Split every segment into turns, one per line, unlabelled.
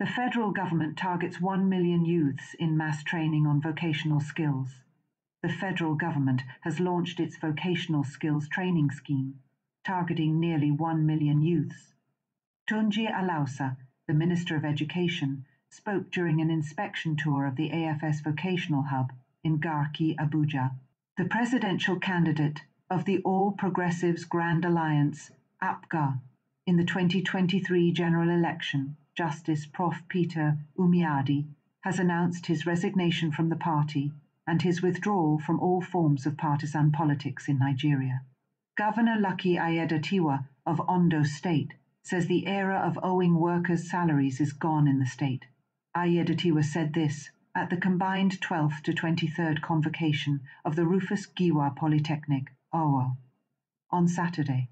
The federal government targets 1 million youths in mass training on vocational skills. The federal government has launched its vocational skills training scheme, targeting nearly 1 million youths. Tunji Alausa, the Minister of Education, spoke during an inspection tour of the AFS Vocational Hub in Garki, Abuja. The presidential candidate of the All Progressives Grand Alliance, APGA, in the 2023 general election, Justice Prof. Peter Umiadi, has announced his resignation from the party and his withdrawal from all forms of partisan politics in Nigeria. Governor Lucky Aiyedatiwa of Ondo State says the era of owing workers' salaries is gone in the state. Aiyedatiwa said this at the combined 12th to 23rd convocation of the Rufus Giwa Polytechnic, Owo, on Saturday.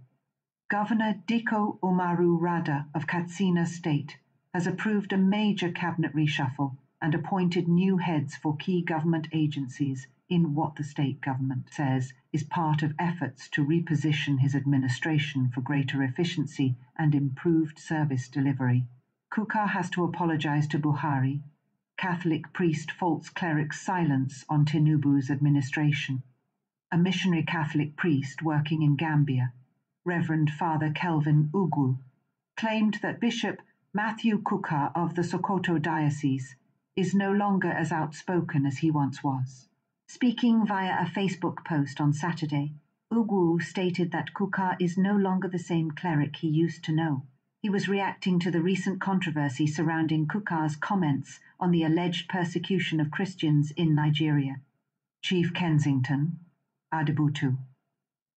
Governor Diko Umaru Rada of Katsina State has approved a major cabinet reshuffle and appointed new heads for key government agencies in what the state government says is part of efforts to reposition his administration for greater efficiency and improved service delivery. Kuka has to apologize to Buhari. Catholic priest faults cleric's silence on Tinubu's administration. A missionary Catholic priest working in Gambia, Reverend Father Kelvin Ugwu, claimed that Bishop Matthew Kuka of the Sokoto Diocese is no longer as outspoken as he once was. Speaking via a Facebook post on Saturday, Ugwu stated that Kuka is no longer the same cleric he used to know. He was reacting to the recent controversy surrounding Kuka's comments on the alleged persecution of Christians in Nigeria. Chief Kensington Adebutu,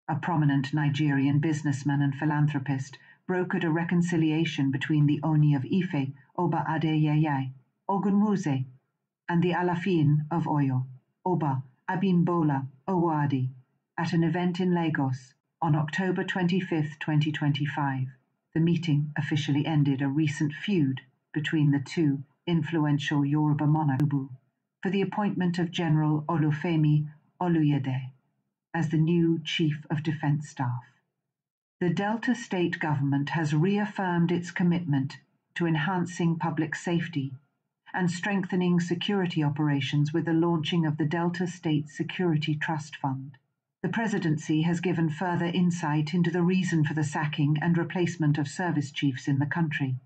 a prominent Nigerian businessman and philanthropist, brokered a reconciliation between the Oni of Ife, Oba Adeyeye, Ogunwuze, and the Alafin of Oyo, Oba Abimbola Owadi, at an event in Lagos on October 25, 2025. The meeting officially ended a recent feud between the two influential Yoruba monarchs for the appointment of General Olufemi Oluyede as the new Chief of Defense Staff. The Delta State government has reaffirmed its commitment to enhancing public safety and strengthening security operations with the launching of the Delta State Security Trust Fund. The presidency has given further insight into the reason for the sacking and replacement of service chiefs in the country.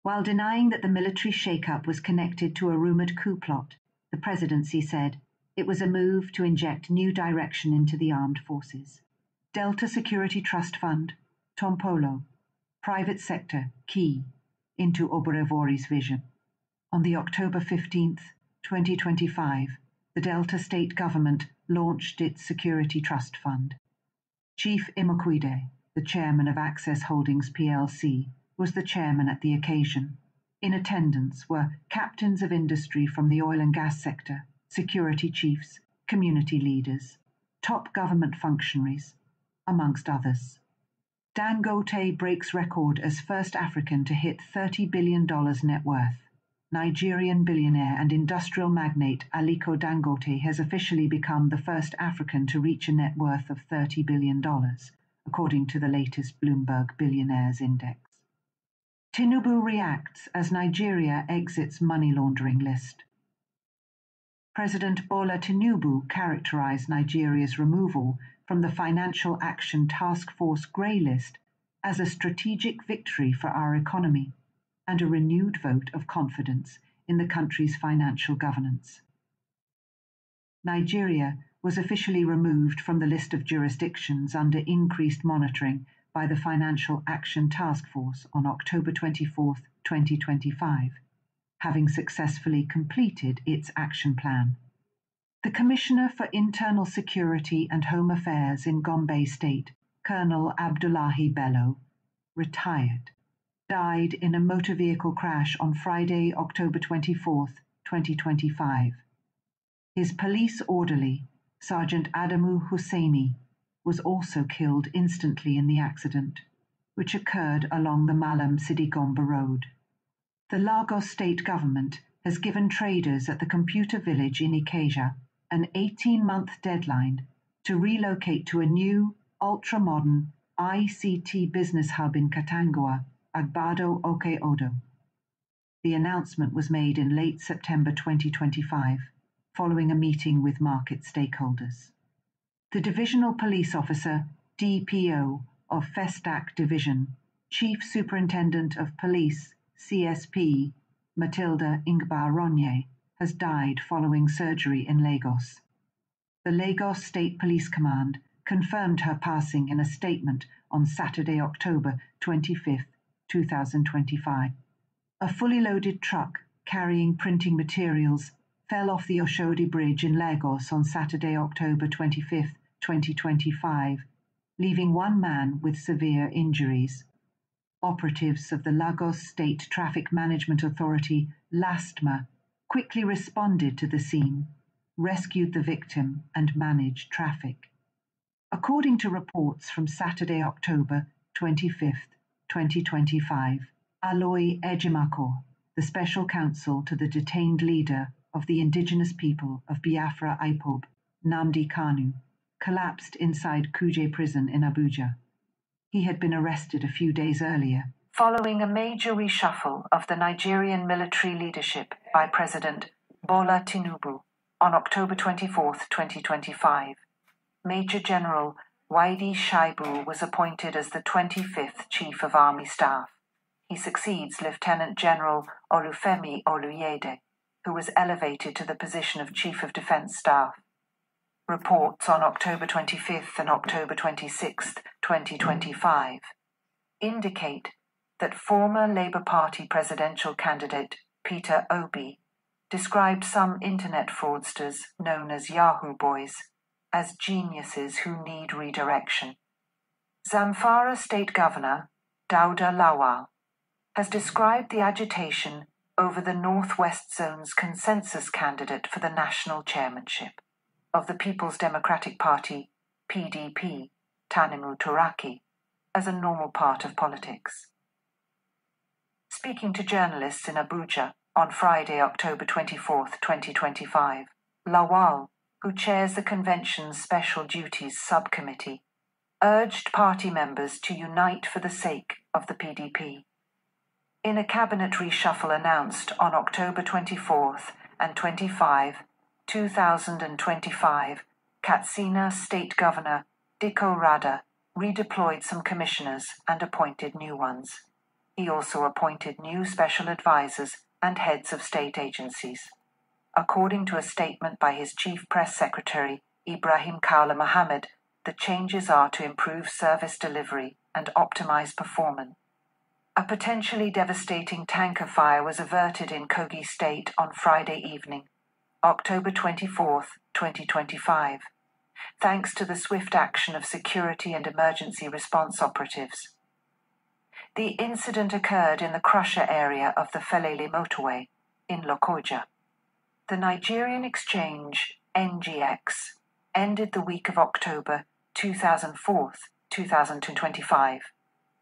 While denying that the military shakeup was connected to a rumored coup plot, the presidency said it was a move to inject new direction into the armed forces. Delta Security Trust Fund, Tompolo, private sector, key, into Oborevori's vision. On the October 15, 2025, the Delta State government launched its Security Trust Fund. Chief Imokwide, the chairman of Access Holdings plc, was the chairman at the occasion. In attendance were captains of industry from the oil and gas sector, security chiefs, community leaders, top government functionaries, amongst others. Dangote breaks record as first African to hit $30 billion net worth. Nigerian billionaire and industrial magnate Aliko Dangote has officially become the first African to reach a net worth of $30 billion, according to the latest Bloomberg Billionaires Index. Tinubu reacts as Nigeria exits money laundering list. President Bola Tinubu characterized Nigeria's removal from the Financial Action Task Force grey list as a strategic victory for our economy and a renewed vote of confidence in the country's financial governance. Nigeria was officially removed from the list of jurisdictions under increased monitoring by the Financial Action Task Force on October 24, 2025, having successfully completed its action plan. The Commissioner for Internal Security and Home Affairs in Gombe State, Colonel Abdullahi Bello, retired, died in a motor vehicle crash on Friday, October 24, 2025. His police orderly, Sergeant Adamu Husseini, was also killed instantly in the accident, which occurred along the Malam Sidigomba Road. The Lagos state government has given traders at the computer village in Ikeja an 18-month deadline to relocate to a new, ultra-modern ICT business hub in Katangua, Agbado Oke Odo. The announcement was made in late September 2025, following a meeting with market stakeholders. The Divisional Police Officer, DPO, of Festac Division, Chief Superintendent of Police, CSP, Matilda Ingbar Ronye, has died following surgery in Lagos. The Lagos State Police Command confirmed her passing in a statement on Saturday, October 25, 2025. A fully loaded truck carrying printing materials fell off the Oshodi Bridge in Lagos on Saturday, October 25, 2025, leaving one man with severe injuries. Operatives of the Lagos State Traffic Management Authority, LASTMA, quickly responded to the scene, rescued the victim, and managed traffic. According to reports from Saturday, October 25, 2025, Aloy Ejimako, the special counsel to the detained leader of the indigenous people of Biafra IPOB, Nnamdi Kanu, collapsed inside Kuje prison in Abuja. He had been arrested a few days earlier, following a major reshuffle of the Nigerian military leadership by President Bola Tinubu on October 24, 2025. Major General Waidi Shaibu was appointed as the 25th Chief of Army Staff. He succeeds Lieutenant General Olufemi Oluyede, who was elevated to the position of Chief of Defence Staff. Reports on October 25th and October 26th, 2025, indicate that former Labour Party presidential candidate Peter Obi described some internet fraudsters known as Yahoo Boys as geniuses who need redirection. Zamfara State Governor Dauda Lawal has described the agitation over the Northwest Zone's consensus candidate for the national chairmanship of the People's Democratic Party, PDP, Tanimu Turaki, as a normal part of politics. Speaking to journalists in Abuja on Friday, October 24, 2025, Lawal, who chairs the convention's Special Duties Subcommittee, urged party members to unite for the sake of the PDP. In a cabinet reshuffle announced on October 24 and 25, 2025, Katsina State Governor Dikko Rada redeployed some commissioners and appointed new ones. He also appointed new special advisors and heads of state agencies. According to a statement by his chief press secretary, Ibrahim Kaula Mohammed, the changes are to improve service delivery and optimize performance. A potentially devastating tanker fire was averted in Kogi State on Friday evening, October 24, 2025, thanks to the swift action of security and emergency response operatives. The incident occurred in the crusher area of the Felele motorway in Lokoja. The Nigerian exchange, NGX, ended the week of October 2004, 2025,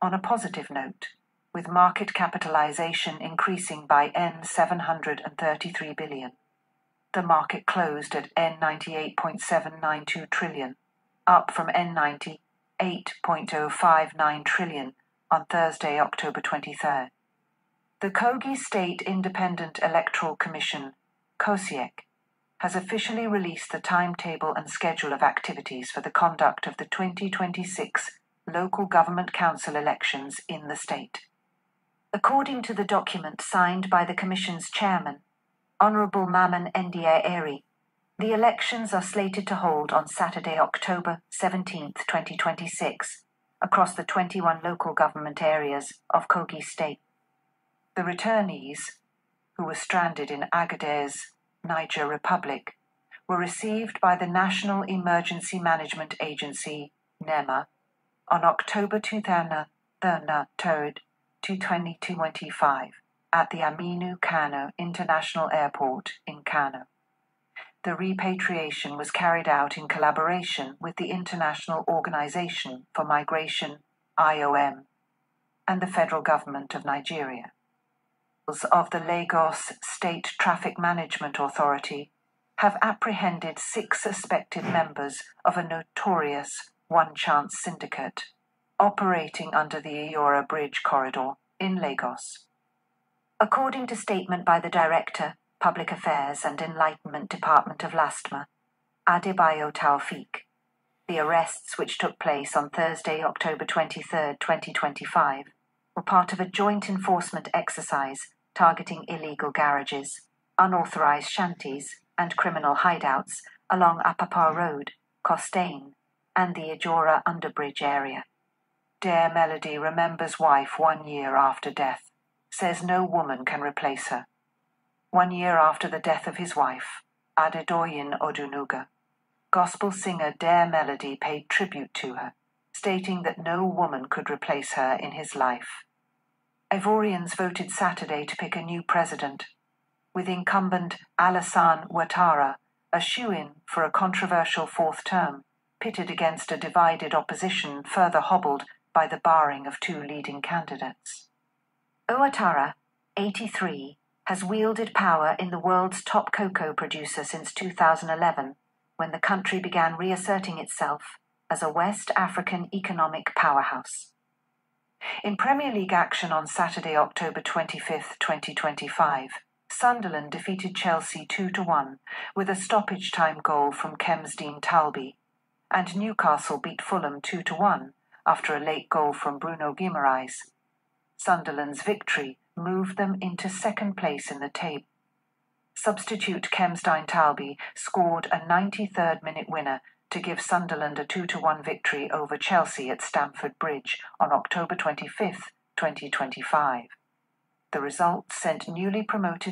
on a positive note, with market capitalization increasing by N$733 billion. The market closed at N98.792 trillion, up from N98.059 trillion on Thursday, October 23rd. The Kogi State Independent Electoral Commission, KOSIEC, has officially released the timetable and schedule of activities for the conduct of the 2026 local government council elections in the state. According to the document signed by the Commission's chairman, Honourable Maman Ndia Eri, the elections are slated to hold on Saturday, October 17, 2026, across the 21 local government areas of Kogi State. The returnees, who were stranded in Agadez, Niger Republic, were received by the National Emergency Management Agency, NEMA, on October 2023, 2025, at the Aminu Kano International Airport in Kano. The repatriation was carried out in collaboration with the International Organization for Migration, IOM, and the federal government of Nigeria. Of the Lagos State Traffic Management Authority have apprehended 6 suspected members of a notorious one-chance syndicate operating under the Iyora Bridge corridor in Lagos.
According to statement by the Director, Public Affairs and Enlightenment Department of LASTMA, Adebayo Taofiq, the arrests, which took place on Thursday, October 23, 2025, were part of a joint enforcement exercise targeting illegal garages, unauthorized shanties, and criminal hideouts along Apapa Road, Costain, and the Ejora Underbridge area. Dare Melody remembers wife 1 year after death, says no woman can replace her. 1 year after the death of his wife, Adedoyin Odunuga, gospel singer Dare Melody paid tribute to her, stating that no woman could replace her in his life. Ivorians voted Saturday to pick a new president, with incumbent Alassane Ouattara, a shoo-in for a controversial fourth term, pitted against a divided opposition further hobbled by the barring of two leading candidates. Ouattara, 83, has wielded power in the world's top cocoa producer since 2011, when the country began reasserting itself as a West African economic powerhouse. In Premier League action on Saturday, October 25, 2025, Sunderland defeated Chelsea 2-1 with a stoppage time goal from Kemsdene Talbi, and Newcastle beat Fulham 2-1 after a late goal from Bruno Guimaraes. Sunderland's victory moved them into second place in the table. Substitute Kemsdene Talbi scored a 93rd minute winner to give Sunderland a 2-1 victory over Chelsea at Stamford Bridge on October 25, 2025. The result sent newly promoted